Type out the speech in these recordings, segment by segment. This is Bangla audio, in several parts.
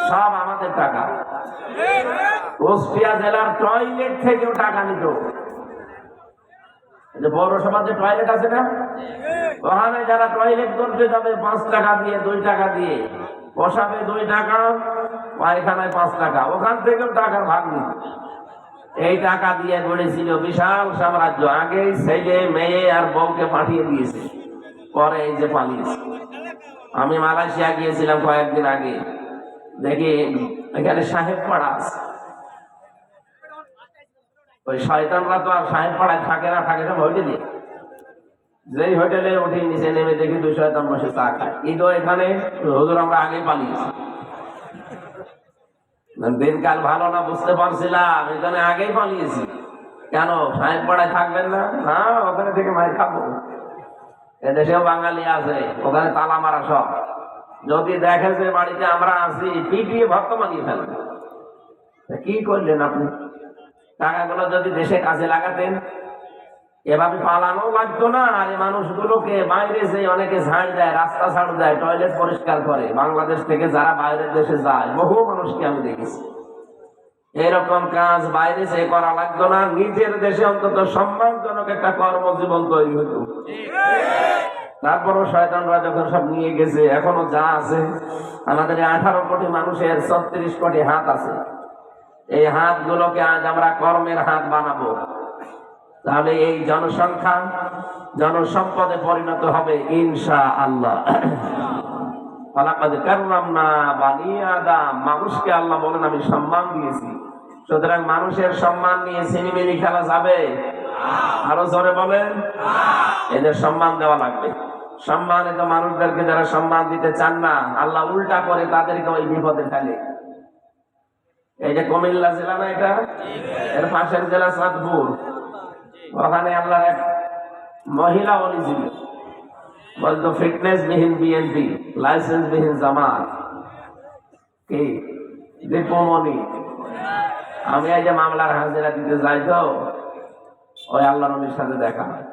সব আমাদের টাকা। কুষ্টিয়া জেলার টয়লেট থেকেও টাকা নিত। পৌরসভার যে টয়লেট আছে না, ওখানে যারা টয়লেট করতে যাবে 5 টাকা দিয়ে, 2 টাকা দিয়ে, বসাবে 2 টাকা, পায়খানায় 5 টাকা, ওখান থেকেও টাকার ভাগ নিত। এই টাকা দিয়ে গড়েছিল বিশাল সাম্রাজ্য। আগে ছেলে মেয়ে আর বউকে পাঠিয়ে দিয়েছে, পরে এই যে পালিয়েছে। আমি মালয়েশিয়া গিয়েছিলাম কয়েকদিন আগে, দেখি এখানে সাহেব পাড়া আছে। ওই শয়তানরা তো আর সাহেব পাড়ায় থাকে না, থাকে সব হোটেলে। যেই হোটেলে উঠে নিচে নেমে দেখি 2 শয়তান বসে চা খায়। কিন্তু এখানে হুজুর আমরা আগে পালিয়েছি, দিনকাল ভালো না বুঝতে পারছিলাম, এখানে আগেই পালিয়েছি। কেন সাহেব পাড়ায় থাকবেন না? না, ওখানে থেকে মায়ের খাবো। এদেশেও বাঙালি আছে, ওখানে তালা মারা সব। যদি দেখে যে বাড়িতে আমরা আছি, পিটিয়ে ভক্ত মানিয়ে ফেলবে। কি করলেন আপনি? টাকাগুলো যদি দেশে কাজে লাগাতেন, এভাবে পালানো লাগতো না। আর এই মানুষগুলোকে বাইরে যে অনেকে ঝাড় দেয়, রাস্তা ঝাড় দেয়, টয়লেট পরিষ্কার করে, বাংলাদেশ থেকে যারা বাইরের দেশে যায়, বহু মানুষকে আমি দেখেছি। এরকম কাজ বাইরে যে করা লাগতো না, নিজের দেশে অন্তত সম্মানজনক একটা কর্মজীবন তৈরি হতো। তারপরও শয়তানরা যখন সব নিয়ে গেছে, এখনো যা আছে, আমাদের 18 কোটি মানুষের 36 কোটি হাত আছে। এই হাতগুলোকে আজ আমরা কর্মের হাত বানাবো, তাহলে এই জনসংখ্যা জনসম্পদে পরিণত হবে ইনশাআল্লাহ। বানি আদম, মানুষকে আল্লাহ বলেন আমি সম্মান দিয়েছি। সুতরাং মানুষের সম্মান নিয়ে সিনেমিনি খেলা যাবে? আরো জোরে বলেন। এদের সম্মান দেওয়া লাগবে। সম্মানিত মানুষদেরকে যারা সম্মান দিতে চান না, আল্লাহ উল্টা করে তাদেরকে ওই বিপদে ফেলে। এই যে কুমিল্লা জেলা না, এটা এর পাশের জেলা চাঁদপুর, ওখানে আল্লাহ এক মহিলা ওলি ছিল, বলতো ফিটনেস বিহীন বিএনপি, লাইসেন্স বিহীন জামাত। কি দীপমণি? আমি এই যে মামলার হাজিরা দিতে যাই, তো ওই আল্লাহ নবীর সাথে দেখা হয়।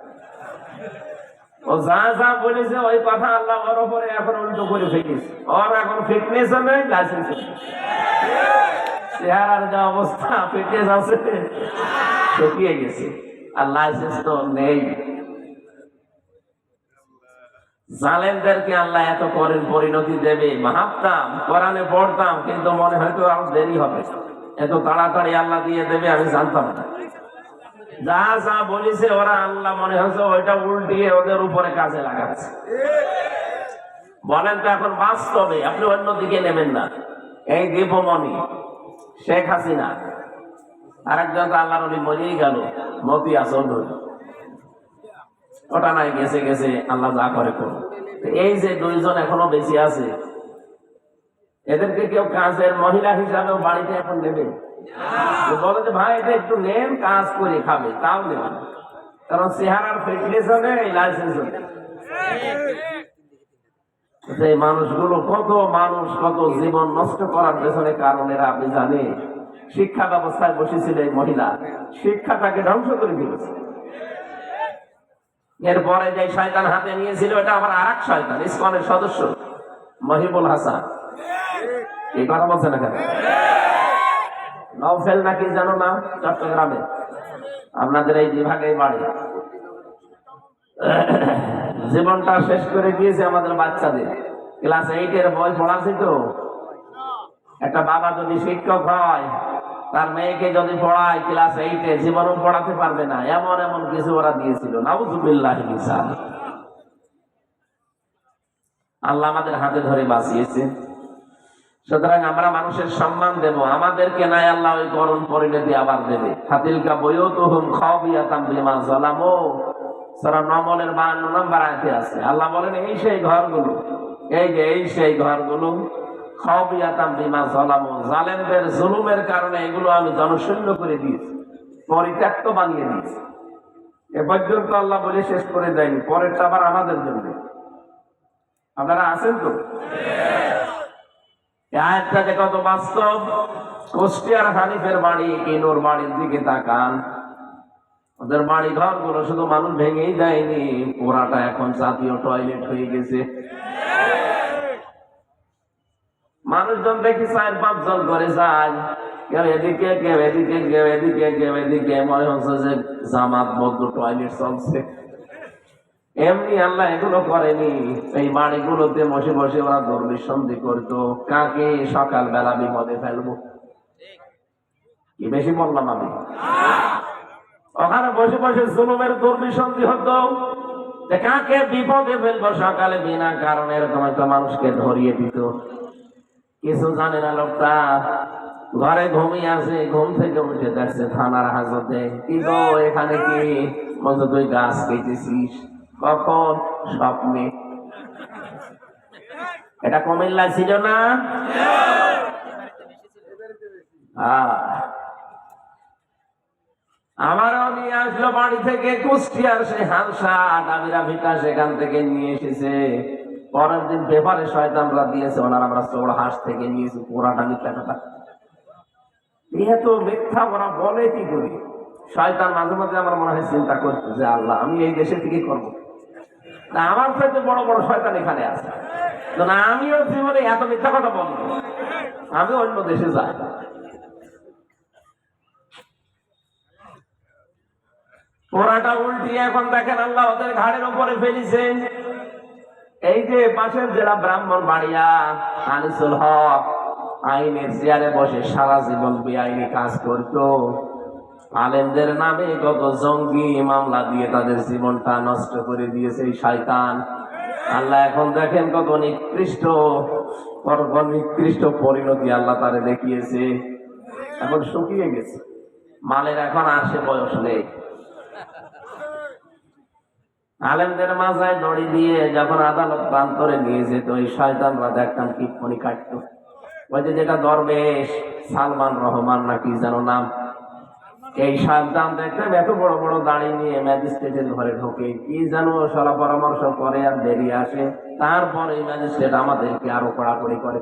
ও যা যা বলেছে ওই কথা আল্লাহ ওর উপরে এখন উল্টো করে ফেলেছে। ওর এখন ফিটনেস নেই, লাইসেন্স নেই। চেহারার যা অবস্থা, ফিটনেস আছে শুকিয়ে গেছে, আর লাইসেন্স তো নেই। জালেমদেরকে আল্লাহ এত করেন পরিণতি দেবে ভাবতাম, কোরআনে পড়তাম, কিন্তু মনে হয়তো আরো দেরি হবে, এত তাড়াতাড়ি আল্লাহ দিয়ে দেবে আমি জানতাম না। যা যা বলেছে ওরা, আল্লাহ মনে হচ্ছে ওইটা উল্টিয়ে ওদের উপরে কাজে লাগাচ্ছে। বলেন তো এখন বাস্তবে আপনি অন্যদিকে নেবেন না। এই দীপমণি, শেখ হাসিনা, আরেকজন তো আল্লাহর ওলি মরেই গেল, মতিয়া চৌধুরী, ওটা নাই, গেছে গেছে, আল্লাহ যা করে করুন। এই যে 2 জন এখনো বেঁচে আছে, এদেরকে কেউ কাজের মহিলা হিসাবেও বাড়িতে এখন নেবে? বলে যে ভাই এটা একটু নেন, কাজ করে খাবে, তাও নেবে না। কারণ চেহারার ফিটনেস নেই, লাইসেন্স নেই। এই মানুষগুলো, কত মানুষ কত জীবন নষ্ট করার পেছনে কারণেরা আপনি জানেন? শিক্ষা ব্যবস্থায় বসেছিল এই মহিলা, শিক্ষাটাকে ধ্বংস করে দিয়েছে। এরপরে যে শয়তান হাতে নিয়েছিল, এটা আবার আরেক শয়তান, ইসকনের সদস্য মহিবুল হাসান। এই কথা বলছে না কেন? নওফেল নাকি জানো না, চট্টগ্রামে, আপনাদের এই বিভাগে বাড়ি। জীবনটা শেষ করে দিয়েছে আমাদের বাচ্চাদের। ক্লাস 8-এর বই পড়াছি তো। একটা বাবা যদি শিক্ষক হয়, তার মেয়েকে যদি পড়ায় ক্লাস 8-এ, জীবনও পড়াতে পারবে না, এমন এমন কিছু ওরা দিয়েছিল। নাউযুবিল্লাহি মিন যালিক। আল্লাহ আমাদের হাতে ধরে বাঁচিয়েছে। সুতরাং আমরা মানুষের সম্মান দেব, আমাদেরকে নাই আল্লাহ ওই করুণ পরিণতি আবার দেবে। ফাতিলকা বুয়ুতুহুম খাবিয়াতাম বিমা যালামু, সূরা নমলের 52 নম্বর আয়াতে আছে। আল্লাহ বলেন এই সেই ঘরগুলো, এই সেই ঘরগুলো, খাবিয়াতাম বিমা যালামু, জালেমদের জুলুমের কারণে এগুলো আমি জনশূন্য করে দিয়েছি, পরিত্যক্ত বানিয়ে দিয়েছি। এ পর্যন্ত আল্লাহ বলে শেষ করে দেয়নি, পরেরটা আবার আমাদের জন্য। আপনারা আছেন তো? আয়াতটা যে কত বাস্তব। কুষ্টিয়ার হানিফের বাড়ি, কিনুর বাড়ির দিকে তাকান, ওদের বাড়ি ঘর গুলো শুধু মানুষ ভেঙেই দেয়নি, পুরাটা এখন জাতীয় টয়লেট হয়ে গেছে। মানুষজন দেখি 4-5 জন করে যায়, কেউ এদিকে কেউ এদিকে কেউ এদিকে কেউ এদিকে, মনে হচ্ছে যে জামাত বদ্ধ টয়লেট চলছে। এমনি আল্লাহ এগুলো করেনি। এই বাড়িগুলোতে বসে বসে ওরা দুর্বিসন্ধি করতো, কাকে সকাল বেলা বিপদে ফেলবো। কি বেশি বললাম আমি? ওখানে বসে বসে জুলুমের দুর্বিসন্ধি হতো, যে কাকে বিপদে ফেলবো সকালে বিনা কারণে। এরকম একটা মানুষকে ধরিয়ে দিত। কিছু জানে না লোকটা, ঘরে ঘুমিয়ে আছে, ঘুম থেকে উঠে দেখছে থানার হাজতে। কি গো এখানে কি? বলছে তুই গাছ কেটেছিস। কখন? স্বপ্নে। এটা কুমিল্লা ছিল না? আমারও নিয়ে আসলো বাড়ি থেকে কুষ্টিয়ার সে হালসা ডাবিরা ভিটা, সেখান থেকে নিয়ে এসেছে। পরের দিন পেপারে শয়তানরা দিয়েছে, ওনারা আমরা চৌড় হাঁস থেকে নিয়েছি পুরাটা মিথ্যা কথা। যেহেতু মিথ্যা ওরা বলে কি করি, শয়তান মাঝে মাঝে আমার মনে হয় চিন্তা করতো যে আল্লাহ আমি এই দেশে থেকে করবো না, আমার সাথে বড় বড় শয়তান এখানে আছে, না আমিও জীবনে এত মিথ্যা কথা বলবো, আমি অন্য দেশে যাই। পোড়াটা উল্টিয়ে এখন দেখেন আল্লাহ ওদের ঘাড়ের উপরে ফেলিছে। এই যে পাশের যারা ব্রাহ্মণ বাড়িয়া আনিসুল হক আইনের চেয়ারে বসে সারা জীবন বেআইনি কাজ করতো, আলেমদের নামে কত জঙ্গি মামলা দিয়ে তাদের জীবনটা নষ্ট করে দিয়েছে এই শয়তান। আল্লাহ এখন দেখেন কত নিকৃষ্ট পরিণতি আল্লাহ তারে দেখিয়েছে। এখন শুকিয়ে গেছে, মালের এখন আর সে বয়স নেই। আলেমদের মাথায় দড়ি দিয়ে যখন আদালত প্রান্তরে নিয়ে যেত, ওই শয়তানরা দেখতাম টিপ্পনি কাটতো। ওই যে যেটা দরবেশ সালমান রহমান নাকি যেন নাম, এই শয়তান দেখতাম এত বড় বড় দাড়ি নিয়ে ম্যাজিস্ট্রেটের ঘরে ঢোকে, কি যেন সলা পরামর্শ করে আর বেরিয়ে আসে। তারপর এই ম্যাজিস্ট্রেট আমাদেরকে আরো কড়াকড়ি করে।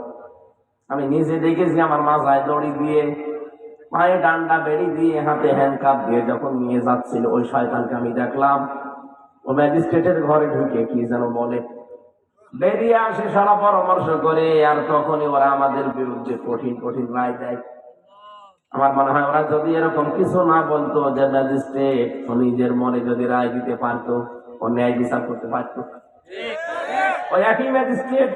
আমি নিজে দেখেছি আমার মাথায় দড়ি দিয়ে, পায়ে ডান্ডা বেড়ি দিয়ে, হাতে হ্যান্ডকাপ দিয়ে যখন নিয়ে যাচ্ছিল, ওই শয়তানকে আমি দেখলাম ও ম্যাজিস্ট্রেটের ঘরে ঢুকে কি যেন বলে, বেরিয়ে আসে সারা পরামর্শ করে, আর তখনই ওরা আমাদের বিরুদ্ধে কঠিন কঠিন রায় দেয়। আমার মনে হয় ওরা যদি এরকম কিছু না বলতো, যে ম্যাজিস্ট্রেট ও নিজের মনে যদি রায় দিতে পারতো, ও ন্যায় বিচার করতে পারতো। ওই একই ম্যাজিস্ট্রেট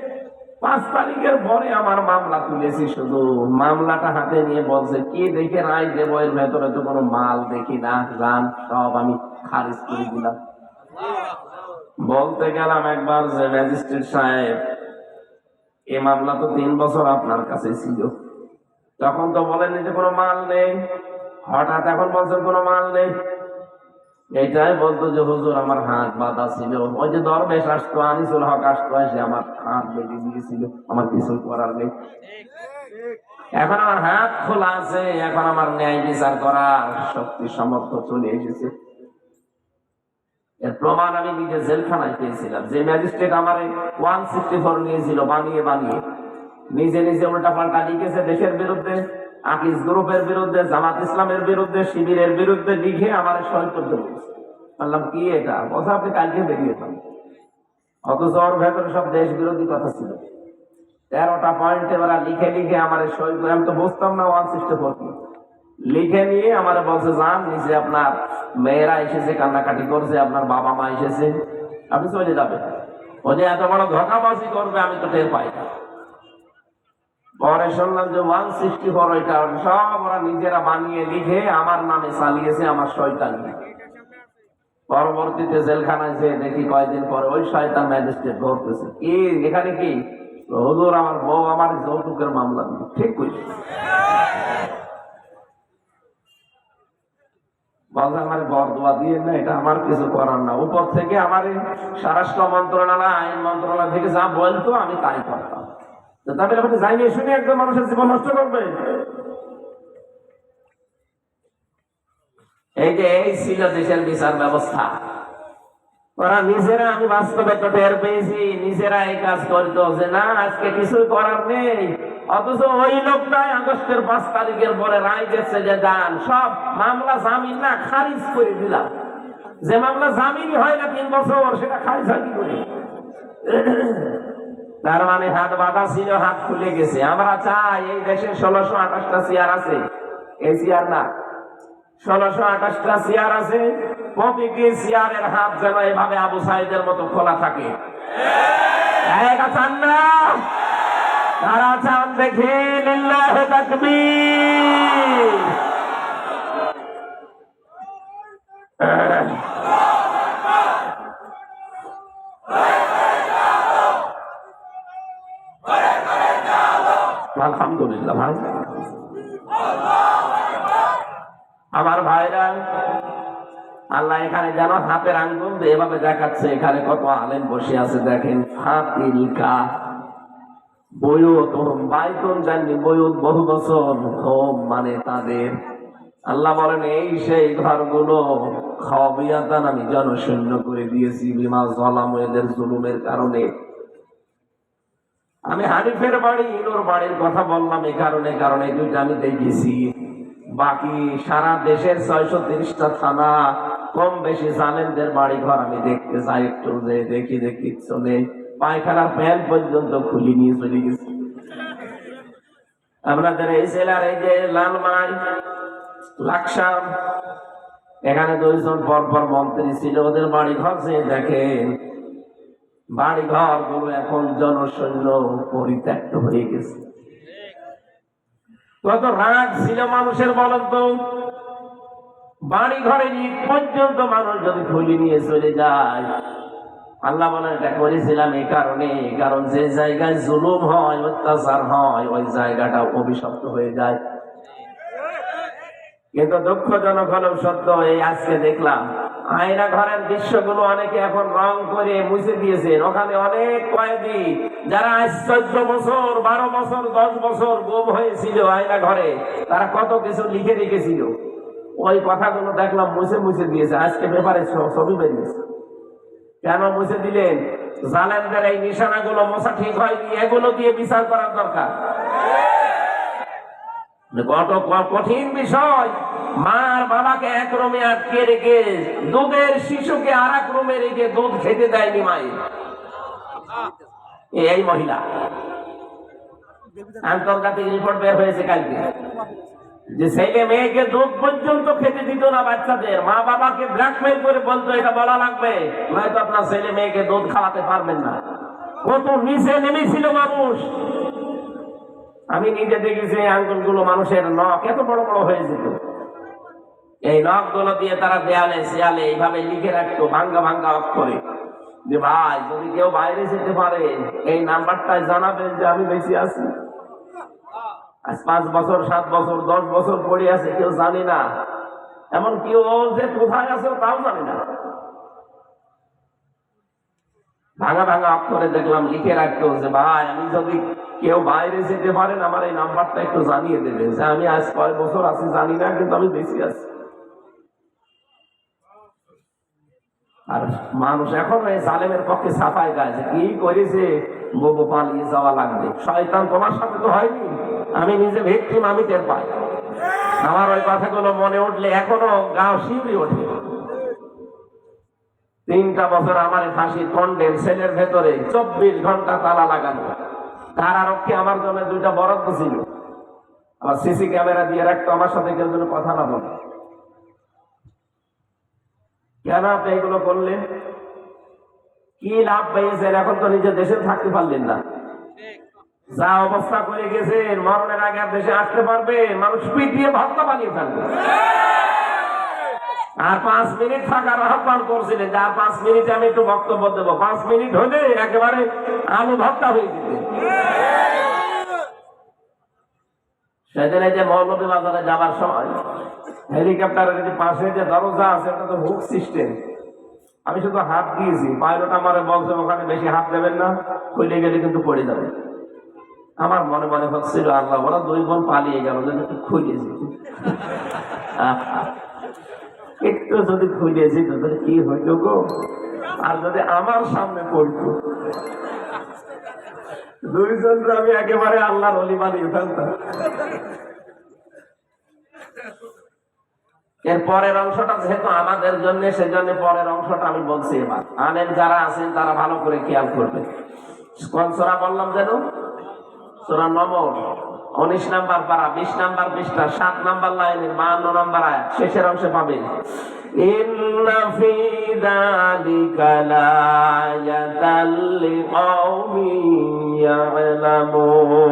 5 তারিখের পরে আমার মামলা তুলেছি, শুধু মামলাটা হাতে নিয়ে বলছে কি দেখে রায় দেবো, এর ভেতরে তো কোনো মাল দেখি না, গান সব আমি খারিজ করে দিলাম। বলতে গেলাম একবার যে ম্যাজিস্ট্রেট সাহেব এই মামলা তো 3 বছর আপনার কাছে ছিল, তখন তো বলেননি যে কোনো মাল নেই, হঠাৎ এখন বলছেন কোনো মাল নেই। এইটাই বলতো যে হুজুর আমার হাত বাঁধা ছিল, ওই যে দরবেশ আসতো আনিসুল হক আসতো, এসে আমার হাত বেঁধে দিয়েছিল, আমার কিছু করার নেই। এখন আমার হাত খোলা আছে, এখন আমার ন্যায় বিচার করার শক্তি সামর্থ্য চলে এসেছে। এর প্রমাণ আমি নিজে জেলখানায় পেয়েছিলাম। যে ম্যাজিস্ট্রেট আমার 164 নিয়েছিল বানিয়ে বানিয়ে, নিজে নিজে উল্টা পাল্টা লিখেছে দেশের বিরুদ্ধে, আকিস গ্রুপের বিরুদ্ধে, জামাত ইসলামের বিরুদ্ধে, শিবিরের বিরুদ্ধে লিখে আমার সই করতে বলেছে। বললাম কি এটা? কথা আপনি কালকে বেরিয়ে যান। অথচ ওর ভেতরে সব দেশ বিরোধী কথা ছিল। 13টা পয়েন্টে ওরা লিখে লিখে আমার সই করে, আমি তো বুঝতাম না 164 কি, লিখে নিয়ে আমার বলছে যান নিচে, আপনার মেয়েরা এসেছে কান্নাকাটি করছে, আপনার বাবা মা এসেছে, আপনি চলে যাবেন। ও যে এত বড় ধোঁকাবাজি করবে আমি তো টের পাই না। পরে শুনলাম যে 164 ওইটা সব ওরা নিজেরা বানিয়ে লিখে আমার নামে চালিয়েছে, আমার শয়তান নিয়ে। পরবর্তীতে জেলখানায় যে দেখি কয়েকদিন পরে ওই শয়তান ম্যাজিস্ট্রেট ধরতেছে, কি এখানে কি? হুজুর আমার বউ আমার যৌতুকের মামলা দিল। ঠিক কইছে, বলছে আমার বরদোয়া দিয়ে না, এটা আমার কিছু করার না, উপর থেকে আমার স্বরাষ্ট্র মন্ত্রণালয় আইন মন্ত্রণালয় থেকে যা বলতো আমি তাই করতাম। তারপরে আপনি যাইনি শুনে একজন মানুষের জীবন নষ্ট করবে? এই যে এই ছিল দেশের বিচার ব্যবস্থা। ওরা নিজেরা, আমি বাস্তবে তো টের পেয়েছি, নিজেরা এই কাজ করতো যে না আজকে কিছু করার নেই। অথচ ওই লোকটাই আগস্টের 5 তারিখের পরে রায় দিচ্ছে যে যান সব মামলা জামিন না খারিজ করে দিলাম। যে মামলা জামিনই হয় না 3 বছর, সেটা খারিজ হয় কি করে? তার মানে হাত বাঁধা ছিল, হাত খুলে গেছে। আমরা চাই এই দেশে 1628টা চেয়ার আছে, এই চেয়ার না, 1628টা চেয়ার আছে, প্রতিটি চেয়ারের হাত যেন এভাবে আবু সাইদের মতো খোলা থাকে। এটা চান না? তারা চান দেখে লিল্লাহি তাকবীর। আলহামদুলিল্লাহ ভাই। আমার ভাইরা, আল্লাহ এখানে যেন হাতের আঙ্গুল দিয়ে এভাবে দেখাচ্ছে, এখানে কত আলেম বসে আছে দেখেন। ফাতিরিকা বয়ুত বাইতুন জানি বয়ুত, বহু বছর হোম মানে তাদের। আল্লাহ বলেন এই সেই ঘরগুলো খাওয়াবিয়াতান আমি জনশূন্য করে দিয়েছি বিমা জলাম, এদের জুলুমের কারণে। আমি হানিফের বাড়ি ইনুর বাড়ির কথা বললাম এই কারণে, কারণ এই দুইটা আমি দেখেছি। বাকি সারা দেশের 630টা থানা কম বেশি জালেমদের বাড়ি ঘর আমি দেখতে যাই, একটু যে দেখি চলে পায়খানার প্যান পর্যন্ত খুলি নিয়ে চলে গেছি। আপনাদের এই জেলার এই যে লালমাই, লাকসাম, এখানে 2 জন পরপর মন্ত্রী ছিল, ওদের বাড়ি ঘর যে দেখেন, বাড়ি ঘর গুলো এখন জনশূন্য পরিত্যক্ত হয়ে গেছে। কত রাগ ছিল মানুষের বলেন তো? বাড়ি ঘরে ইট পর্যন্ত মানুষ যদি খুলে নিয়ে চলে যায়। আল্লাহ বলেন এটা করেছিলাম এই কারণে, কারণ যে জায়গায় জুলুম হয়, অত্যাচার হয়, ওই জায়গাটা অভিশপ্ত হয়ে যায়। কিন্তু দুঃখজনক হলেও সত্য, এই আজকে দেখলাম আয়না ঘরের দৃশ্যগুলো অনেকে এখন রং করে মুছে দিয়েছেন। ওখানে অনেক কয়েদি যারা আজ 14 বছর 12 বছর 10 বছর গুম হয়েছিল আয়না ঘরে, তারা কত কিছু লিখে রেখেছিল, ওই কথাগুলো দেখলাম মুছে দিয়েছে। আজকে পেপারে ছবি বেরিয়েছে। কেন মুছে দিলেন? জালেমদের এই নিশানাগুলো মোছা ঠিক হয়নি, এগুলো দিয়ে বিচার করার দরকার। কত কঠিন বিষয়। মার বাবাকে এক রুমে আটকে রেখে দুধের শিশুকে আর এক রুমে রেখে দুধ খেতে দেয়নি মায়ের। এই মহিলা, আন্তর্জাতিক রিপোর্ট বের হয়েছে কালকে, যে ছেলে মেয়েকে দুধ পর্যন্ত খেতে দিত না বাচ্চাদের। মা বাবাকে ব্ল্যাকমেইল করে বলতো এটা বলা লাগবে, নয়তো আপনার ছেলে মেয়েকে দুধ খাওয়াতে পারবেন না। কত নিচে নেমেছিল মানুষ। আমি নিজে দেখেছি আঙ্গুলগুলো মানুষের নখ এত বড় বড় হয়ে যেত। এই নখ গুলো দিয়ে তারা দেয়ালে শিয়ালে এইভাবে লিখে রাখতো ভাঙ্গা ভাঙ্গা অক্ষরে, যে ভাই যদি কেউ বাইরে যেতে পারে এই নাম্বারটায় জানাবেন যে আমি বেঁচে আছি। আজ 5 বছর 7 বছর 10 বছর পড়ে আছে, কেউ জানি না। এমন কেউ যে কোথায় আছে তাও জানি না। ভাঙা ভাঙা অক্ষরে দেখলাম লিখে রাখতো যে ভাই আমি যদি কেউ বাইরে যেতে পারেন আমার এই নাম্বারটা একটু জানিয়ে দেবেন, যে আমি আজ কয় বছর আছি জানি না, কিন্তু আমি বেঁচে আছি। আর মানুষ এখন এই জালেমের পক্ষে সাফাই গায় যে কি করেছে, বউ পালিয়ে যাওয়া লাগবে। শয়তান তোমার সাথে তো হয়নি, আমি নিজে ভিকটিম, আমি টের পাই। আমার ওই কথাগুলো মনে উঠলে এখনো গা শিউরে ওঠে। 3টা বছর আমার ফাঁসির কন্ডেম সেলের ভেতরে 24 ঘন্টা তালা লাগানো। কারারক্ষী আমার জন্য 2টা বরাদ্দ ছিল, আবার সিসি ক্যামেরা দিয়ে রাখতো, আমার সাথে কেউ যেন কথা না বলে। কেন আপনি এগুলো করলেন? কি লাভ পেয়েছেন? এখন তো নিজের দেশে থাকতে পারলেন না। যা অবস্থা করে গেছেন, মরণের আগে আর দেশে আসতে পারবে? মানুষ পিটিয়ে ভর্তা বানিয়ে ফেলবে। আর 5 মিনিট থাকার আহ্বান করছিলেন, যে আর 5 মিনিটে আমি একটু বক্তব্য দেবো। 5 মিনিট হলে একেবারে আলু ভর্তা হয়ে যেত। সেদিন এই যে মৌলভীবাজারে যাবার সময় হেলিকপ্টারের যে পাশে যে দরজা আছে, এটা তো হুক সিস্টেম। আমি শুধু হাত দিয়েছি, পাইলট আমারে বলছে ওখানে বেশি হাত দেবেন না, খুলে গেলে কিন্তু পড়ে যাবে। আমার মনে মনে হচ্ছিল আল্লাহ ওরা 2 বোন পালিয়ে গেল, যদি একটু খুলেছি, একটু যদি খুলেছি তাহলে কি হইল গো। আর যদি আমার সামনে পড়তো, 2 জনকে আমি একেবারে আল্লাহর ওলি বানিয়ে ফেলতাম। এর পরের অংশটা যেহেতু আমাদের জন্য, সেজন্য পরের অংশটা আমি বলছি। এবার আলেম যারা আছেন তারা ভালো করে খেয়াল করবেন। কোন সূরা বললাম যেন? সূরা নমল 19 নাম্বার পারা 20 নাম্বার পৃষ্ঠা 7 নাম্বার লাইনের 52 নাম্বার আয়াত শেষের অংশে পাবেন। ইন্না ফি যালিকা লায়াতাল লিকাওমিন ইয়ালামুন।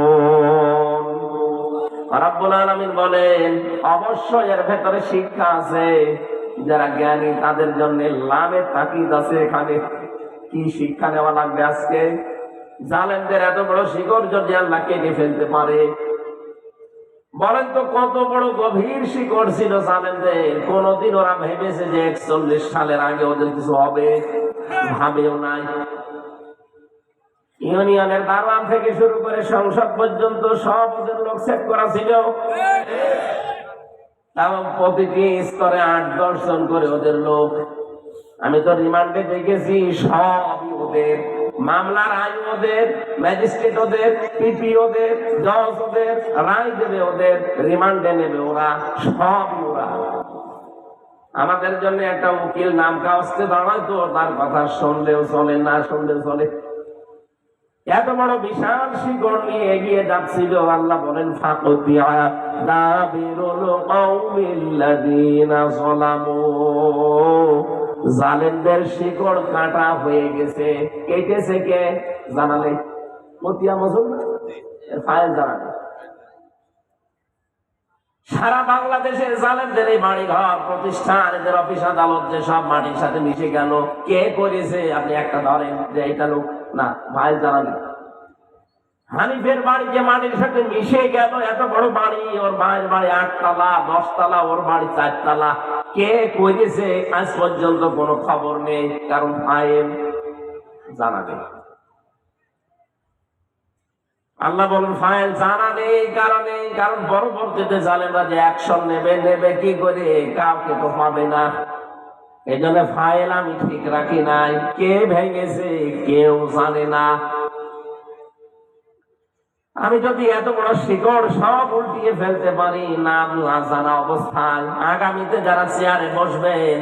রাব্বুল আলামিন বলেন, অবশ্যই এর ভেতরে শিক্ষা আছে, যারা জ্ঞানী তাদের জন্য লামে তাকিদ আছে। এখানে কি শিক্ষা নেওয়া লাগবে আজকে? জালেমদের এত বড় শিকড় যদি আল্লাহ কেটে ফেলতে পারে, বলেন তো কত বড় গভীর শিকড় ছিল জালেমদের। কোনদিন ওরা ভেবেছে যে 41 সালের আগে ওদের কিছু হবে? ভাবেও নাই। ইউনিয়নের দারওয়ান থেকে শুরু করে সংসদ পর্যন্ত সব ওদের লোক সেট করা ছিল, এবং প্রতিটি স্তরে 8-10 জন করে ওদের লোক। আমি তো রিমান্ডে দেখেছি, সবই ওদের। মামলার আইন ওদের, ম্যাজিস্ট্রেট ওদের, পিপি ওদের, জজ ওদের, রায় দেবে ওদের, রিমান্ডে নেবে ওরা, সবই ওরা। আমাদের জন্য একটা উকিল নাম কাগজে দাঁড়ায় তো তার কথা শুনলেও চলে, না শুনলেও চলে। এত বড় বিশাল শিকড় নিয়ে এগিয়ে যাচ্ছিল। আল্লাহ বলেন, ফাকুতিয়া দাবিরুল কওমিল্লাযীনা যালামু। জালেমদের শিকড় কাটা হয়ে গেছে। কেটেছে কে জানালে? মতিয়া মুসলমান ফাইল জানালে। সারা বাংলাদেশের জালেমদের এই বাড়ি ঘর প্রতিষ্ঠান, এদের অফিস আদালত যে সব মাটির সাথে মিশে গেল, কে করেছে? আপনি একটা ধরেন যে এটা লোক না, ফাইল জানালে। হানিফের বাড়ি যে মাটির সাথে মিশে গেল, এত বড় বাড়ি, ওর ভাইয়ের বাড়ি 8 তলা 10 তলা, ওর বাড়ি 4 তলা। কে করেছে আজ পর্যন্ত কোনো খবর নেই, কারণ ফাইল জানা নেই। আল্লাহ বলেন ফাইল জানা নেই, কারণ পরবর্তীতে জালেমরা যে অ্যাকশন নেবে কি করে? কাউকে তো পাবে না। এই জন্য ফাইল আমি ঠিক রাখি নাই, কে ভেঙেছে কেউ জানে না। আমি যদি এত বড় শিকড় সব উল্টিয়ে ফেলতে পারি, নাম না জানা অবস্থায়, আগামীতে যারা চেয়ারে বসবেন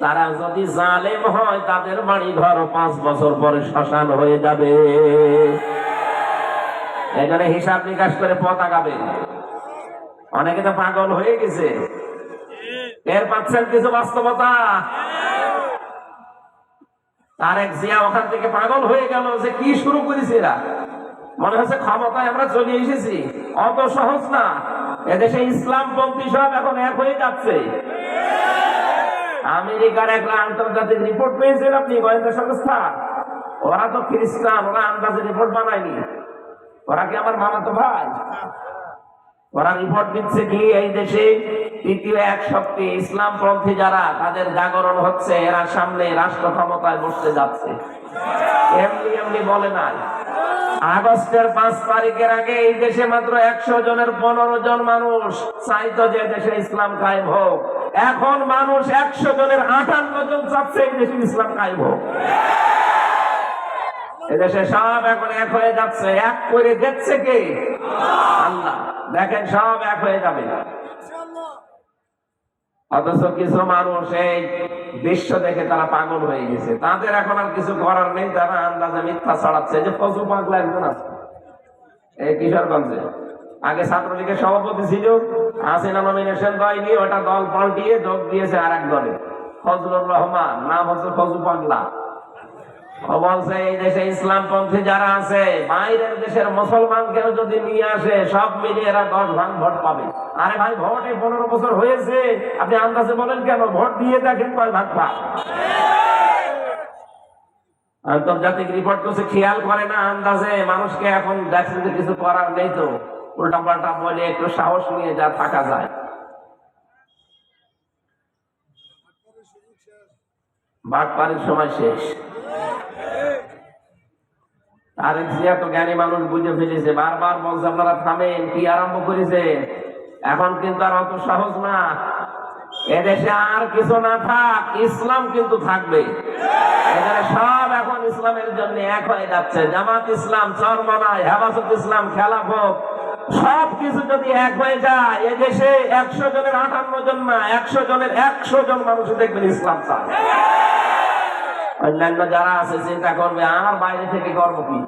তারা যদি জালেম হয়, তাদের বাড়ি ঘর 5 বছর পরে শ্মশান হয়ে যাবে। এখানে হিসাব নিকাশ করে পথ আগাবে। অনেকে তো পাগল হয়ে গেছে, এর পাচ্ছেন কিছু বাস্তবতা। তারেক জিয়া ওখান থেকে পাগল হয়ে গেল যে কি শুরু করেছে এরা, মনে হচ্ছে ক্ষমতায় আমরা চলে এসেছি। অত সহজ না। এদেশে ইসলামপন্থী সব এখন এক হয়ে যাচ্ছে। আমেরিকার একটা আন্তর্জাতিক রিপোর্ট পেয়েছেন আপনি, গোয়েন্দা সংস্থা। ওরা তো খ্রিস্টান, ওরা আন্দাজে রিপোর্ট বানায়নি। ওরা কি আমার মামাতো ভাই? ওরা রিপোর্ট দিচ্ছে কি, এই দেশে তৃতীয় এক শক্তি ইসলামপন্থী যারা, তাদের জাগরণ হচ্ছে, এরা সামনে রাষ্ট্র ক্ষমতায় বসতে যাচ্ছে। এমনি বলে নাই। আগস্টের 5 তারিখের আগে এই দেশে মাত্র 100 জনের 15 জন মানুষ চাইতো যে দেশে ইসলাম কায়েম হোক। এখন মানুষ 100 জনের 58 জন চাচ্ছে এই দেশে ইসলাম কায়েম হোক। এদেশে সব এখন এক হয়ে যাচ্ছে। এক করে দেখছে কে? আল্লাহ। দেখেন সব এক হয়ে যাবে। অথচ কিছু মানুষ এই দৃশ্য দেখে তারা পাগল হয়ে গেছে। তাদের এখন আর কিছু করার নেই, তারা আন্দাজে মিথ্যা ছড়াচ্ছে। যে ফজু পাগলা একজন আছে এই কিশোরগঞ্জে, আগে ছাত্রলীগের সভাপতি ছিল, হাসিনা নমিনেশন পায়নি, ওটা দল পাল্টিয়ে যোগ দিয়েছে আর এক দলে। ফজলুর রহমান, নাম হচ্ছে ফজু পাগলা। ও বলছে এই দেশে ইসলামপন্থী যারা আছে, বাইরের দেশের মুসলমানকে যদি নিয়ে আসে, সব মিলিয়ে এরা 10 ভাগ ভোট পাবে। আরে ভাই, ভোটে 15 বছর হয়েছে, আপনি আন্দাজে বলেন কেন? ভোট দিয়ে দেখেন কয় ভাগ পায়। আন্তর্জাতিক রিপোর্ট করছে, খেয়াল করে না আন্দাজে। মানুষকে এখন দেখছেন যে কিছু করার নেই, তো উল্টা পাল্টা বলে একটু সাহস নিয়ে যা থাকা যায়। বাটপাড়ির সময় শেষ। তারেক জিয়া তো জ্ঞানী মানুষ, বুঝে ফেলেছে। বারবার বলছে আপনারা থামেন, কি আরম্ভ করেছে। এখন কিন্তু আর অত সহজ না। এদেশে আর কিছু না থাক, ইসলাম কিন্তু থাকবে। এখানে সব এখন ইসলামের জন্য এক হয়ে যাচ্ছে। জামাত ইসলাম, চরমনায়, হেফাজত ইসলাম, খেলাফত, সব কিছু যদি এক হয়ে যায়, এদেশে 100 জনের 58 জন না, 100 জনের 100 জন মানুষ দেখবেন ইসলাম চায়। অন্যান্য যারা আছে চিন্তা করবে, আমার বাইরে থেকে করবো কি?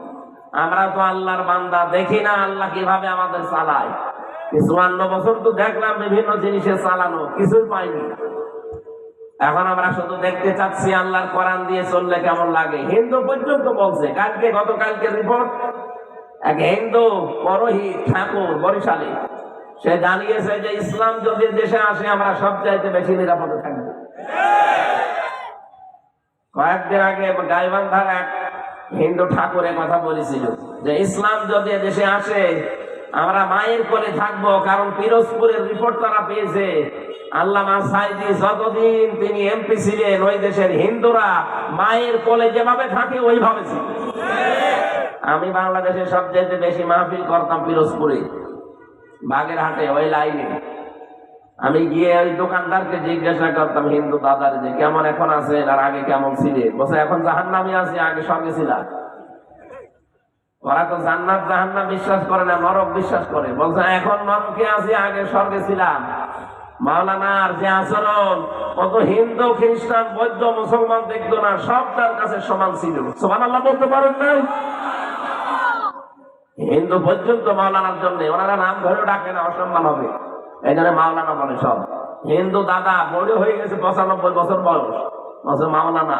আমরা তো আল্লাহর বান্দা, দেখি না আল্লাহ কিভাবে আমাদের চালায়। 54 বছর তো দেখলাম বিভিন্ন জিনিসে চালানো, কিছুই পাইনি। এখন আমরা শুধু দেখতে চাচ্ছি আল্লাহর কোরআন দিয়ে চললে কেমন লাগে। হিন্দু পর্যন্ত বলছে, গতকালকে রিপোর্ট, এক হিন্দু পুরোহিত ঠাকুর বরিশালে, সে জানিয়েছে যে ইসলাম যদি দেশে আসে আমরা সবচাইতে বেশি নিরাপদে থাকবো। কয়েকদিন আগে গাইবান্ধার এক হিন্দু ঠাকুরের কথা বলেছিল যে ইসলাম যদি দেশে আসে আমরা মায়ের কোলে থাকবো, কারণ পিরোজপুরের রিপোর্ট তারা পেয়েছে আল্লামা সাইদি যতদিন তিনি এমপি ছিলেন ওই দেশের হিন্দুরা মায়ের কোলে যেভাবে থাকে ওইভাবে ছিল। আমি বাংলাদেশে সবচেয়ে বেশি মাহফিল করতাম পিরোজপুরে, বাগেরহাটে, ওই লাইনে। আমি গিয়ে ওই দোকানদারকে জিজ্ঞাসা করতাম হিন্দু দাদার যে কেমন এখন আছে আর আগে কেমন ছিলে। বলছে এখন জাহান্নামে আছে, আগে স্বর্গে ছিলাম। ওরা তো জান্নাত জাহান্নাম বিশ্বাস করে না, নরক বিশ্বাস করে। বলছে এখন নরকে আছে, আগে স্বর্গে ছিলাম। মাওলানার যে আচরণ, কত হিন্দু খ্রিস্টান বৌদ্ধ মুসলমান দেখতো না, সব তার কাছে সমান ছিল। সুবহানাল্লাহ বলতে পারেন না? হিন্দু পর্যন্ত মাওলানার জন্য, ওনারা নাম ধরে ডাকে না, অসম্মান হবে, এই জন্য মাওলানা বলে সব। হিন্দু দাদা বড় হয়ে গেছে, 95 বছর বয়স, বলছে মাওলানা।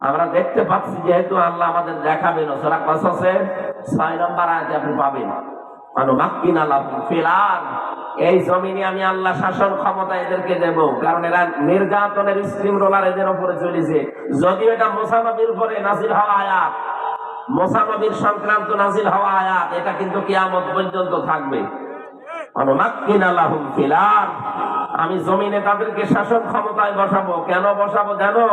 আমরা দেখতে পাচ্ছি যেহেতু আল্লাহ আমাদের দেখাবেন, সূরা কসসের 6 নম্বর আয়াতে আপনি পাবেন, অনুমাক্কিনা লাহুম ফিল আরদ, এই জমিনে আমি আল্লাহ শাসন ক্ষমতা এদেরকে দেব, কারণ এরা নির্যাতনের স্টিম রোলার এদের উপরে চলেছে। যদিও এটা মুসা নবীর উপরে নাযিল হওয়া আয়াত, মুসা নবীর সংক্রান্ত নাযিল হওয়া আয়াত, এটা কিন্তু কিয়ামত পর্যন্ত থাকবে। অনুমাক্কিনা লাহুম ফিল আরদ, আমি জমিনে তাদেরকে শাসন ক্ষমতায় বসাবো। কেন বসাবো জানো?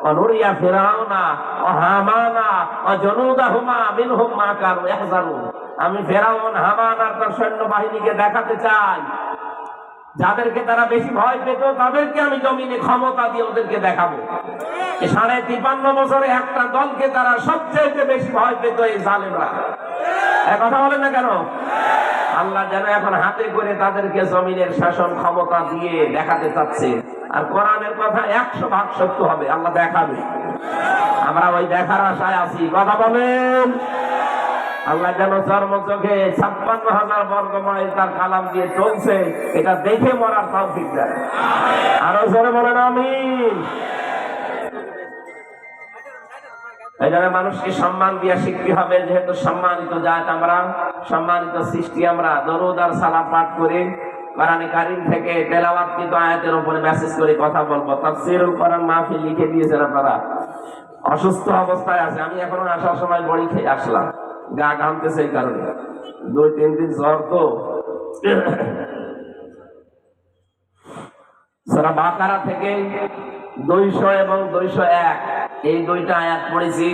অনুরিয়া ফিরাউনা ও হামানা ও জুনুদাহুমা মিনহুম মা কানু ইয়াহজারুন, আমি ফিরাউন হামান আর তার সৈন্যবাহিনীকে দেখাতে চাই যাদেরকে তারা বেশি ভয় পেত, তাদেরকে আমি জমিনে ক্ষমতা দিয়ে ওদেরকে দেখাবো। 53 বছরে একটা দলকে তারা সবচেয়ে বেশি ভয় পেত, এই জালেমরা। কথা বলেন না কেন? আল্লাহ যেন এখন হাতে করে তাদেরকে জমিনের শাসন ক্ষমতা দিয়ে দেখাতে চাচ্ছে। আর কোরআনের কথা 100% সত্য হবে, আল্লাহ দেখাবে। আমরা ওই দেখার আশায় আছি। কথা বলেন। আল্লাহ যেন চর্ম চোখে 56,000 বর্গ মাইল তার কালাম দিয়ে চলছে, এটা দেখে মরার তৌফিক দেয়। আরো জোরে বলেন আমিন। এই জন্য মানুষকে সম্মান দিয়ে শিখতে হবে, যেহেতু সম্মানিত জাত আমরা, সম্মানিত সৃষ্টি আমরা। দরুদ আর সালাম পাঠ করে কোরআনে কারীম থেকে তেলাওয়াতকৃত আয়াতের উপরে মেসেজ করে কথা বলবো। তাফসীরুল কোরআন মাহফিল লিখে দিয়েছেন আপনারা। অসুস্থ অবস্থায় আছে, আমি এখন আসার সময় বড়ি খেয়ে আসলাম, গা ঘামতেছে, এই কারণে 2-3 দিন জ্বর তো। সূরা বাকারা থেকে 200 এবং 201 এই দুইটা আয়াত পড়েছি।